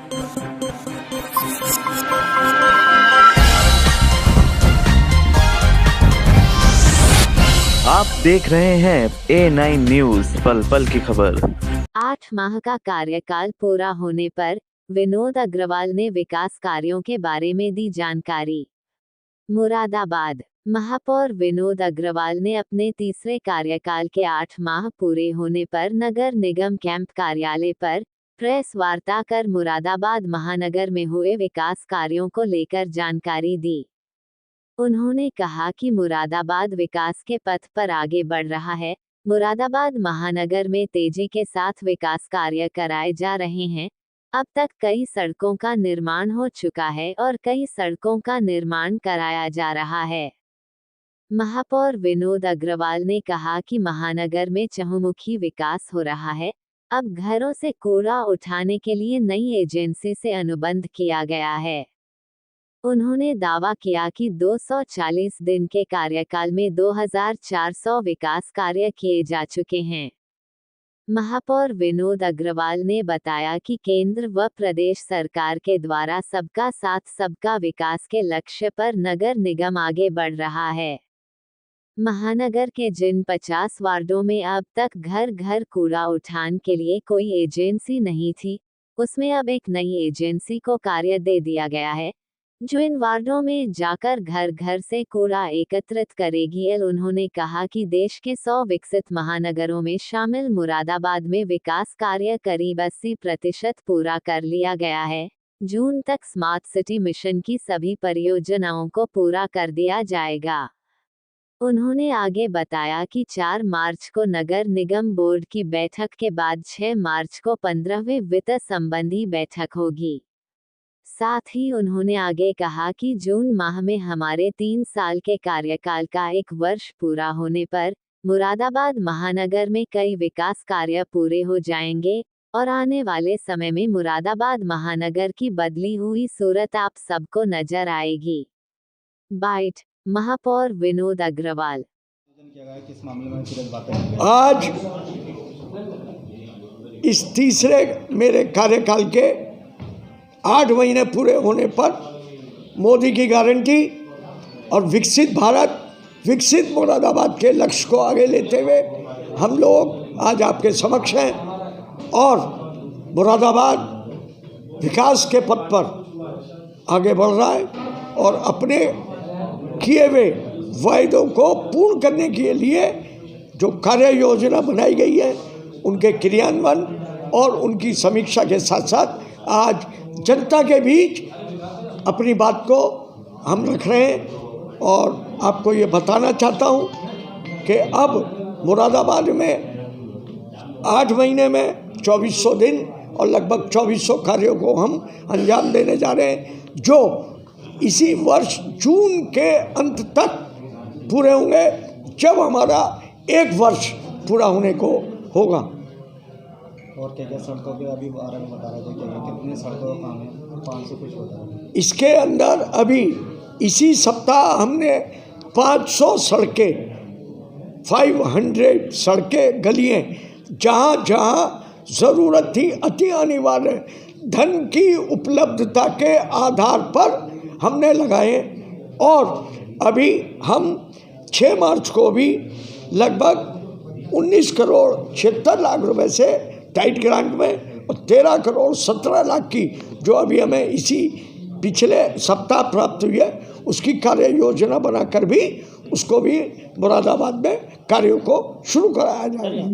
आप देख रहे हैं A9 न्यूज़, पल पल की खबर। 8 माह का कार्यकाल पूरा होने पर विनोद अग्रवाल ने विकास कार्यों के बारे में दी जानकारी। मुरादाबाद महापौर विनोद अग्रवाल ने अपने तीसरे कार्यकाल के 8 माह पूरे होने पर नगर निगम कैंप कार्यालय पर प्रेस वार्ता कर मुरादाबाद महानगर में हुए विकास कार्यों को लेकर जानकारी दी। उन्होंने कहा कि मुरादाबाद विकास के पथ पर आगे बढ़ रहा है। मुरादाबाद महानगर में तेजी के साथ विकास कार्य कराए जा रहे हैं। अब तक कई सड़कों का निर्माण हो चुका है और कई सड़कों का निर्माण कराया जा रहा है। महापौर विनोद अग्रवाल ने कहा कि महानगर में चहुमुखी विकास हो रहा है। अब घरों से कूड़ा उठाने के लिए नई एजेंसी से अनुबंध किया गया है। उन्होंने दावा किया कि 240 दिन के कार्यकाल में 2400 विकास कार्य किए जा चुके हैं। महापौर विनोद अग्रवाल ने बताया कि केंद्र व प्रदेश सरकार के द्वारा सबका साथ सबका विकास के लक्ष्य पर नगर निगम आगे बढ़ रहा है। महानगर के जिन 50 वार्डों में अब तक घर घर कूड़ा उठान के लिए कोई एजेंसी नहीं थी, उसमें अब एक नई एजेंसी को कार्य दे दिया गया है, जो इन वार्डों में जाकर घर घर से कूड़ा एकत्रित करेगी। उन्होंने कहा कि देश के 100 विकसित महानगरों में शामिल मुरादाबाद में विकास कार्य करीब 80% पूरा कर लिया गया है। जून तक स्मार्ट सिटी मिशन की सभी परियोजनाओं को पूरा कर दिया जाएगा। उन्होंने आगे बताया कि 4 मार्च को नगर निगम बोर्ड की बैठक के बाद 6 मार्च को 15वीं वित्त संबंधी बैठक होगी। साथ ही उन्होंने आगे कहा कि जून माह में हमारे 3 साल के कार्यकाल का 1 वर्ष पूरा होने पर मुरादाबाद महानगर में कई विकास कार्य पूरे हो जाएंगे और आने वाले समय में मुरादाबाद महानगर की बदली हुई सूरत आप सबको नजर आएगी। बाइट महापौर विनोद अग्रवाल। आज इस तीसरे मेरे कार्यकाल के 8 महीने पूरे होने पर मोदी की गारंटी और विकसित भारत, विकसित मुरादाबाद के लक्ष्य को आगे लेते हुए हम लोग आज आपके समक्ष हैं और मुरादाबाद विकास के पथ पर आगे बढ़ रहा है और अपने किए हुए वायदों को पूर्ण करने के लिए जो कार्य योजना बनाई गई है उनके क्रियान्वयन और उनकी समीक्षा के साथ साथ आज जनता के बीच अपनी बात को हम रख रहे हैं। और आपको ये बताना चाहता हूँ कि अब मुरादाबाद में 8 महीने में 2400 दिन और लगभग 2400 कार्यों को हम अंजाम देने जा रहे हैं, जो इसी वर्ष जून के अंत तक पूरे होंगे, जब हमारा 1 वर्ष पूरा होने को होगा। और क्या सड़कों के अभी बारे में बता रहे थे, कितने सड़कों का काम है? 500 कुछ होता है। इसके अंदर अभी इसी सप्ताह हमने 500 सड़कें, 500 सड़कें, गलियाँ जहाँ जहाँ ज़रूरत थी, अति अनिवार्य धन की उपलब्धता के आधार पर हमने लगाए। और अभी हम 6 मार्च को भी लगभग 19 करोड़ 76 लाख रुपए से टाइट ग्रांट में और 13 करोड़ 17 लाख की जो अभी हमें इसी पिछले सप्ताह प्राप्त हुई है, उसकी कार्य योजना बनाकर भी उसको भी मुरादाबाद में कार्यों को शुरू कराया जाएगा।